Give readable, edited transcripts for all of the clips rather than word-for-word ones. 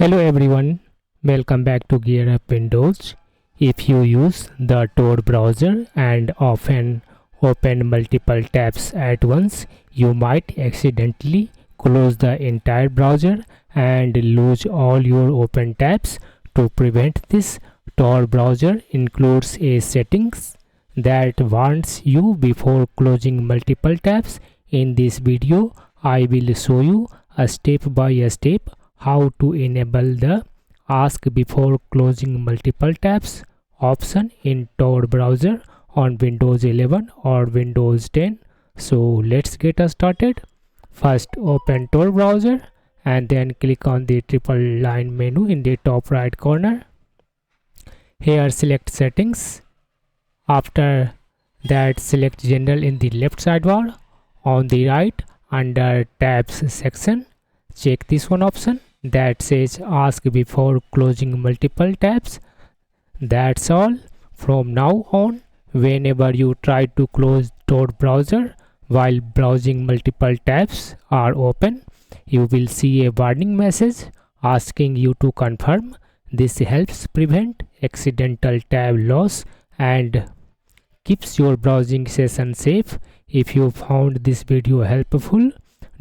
Hello everyone, welcome back to GearUpWindows. If you use the Tor browser and often open multiple tabs at once, you might accidentally close the entire browser and lose all your open tabs. To prevent this, Tor browser includes a settings that warns you before closing multiple tabs. In this video, I will show you a step by step how to enable the ask before closing multiple tabs option in Tor browser on Windows 11 or Windows 10. So let's get started. First open Tor browser and then click on the triple line menu in the top right corner. Here select settings. After that select general in the left sidebar. On the right under tabs section, check this one option that says ask before closing multiple tabs. That's all. From now on, whenever you try to close Tor browser while browsing multiple tabs are open, you will see a warning message asking you to confirm. This helps prevent accidental tab loss and keeps your browsing session safe. If you found this video helpful,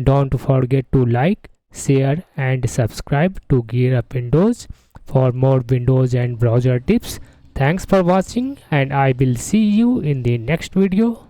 don't forget to like, share and subscribe to GearUpWindows for more Windows and browser tips. Thanks for watching and I will see you in the next video.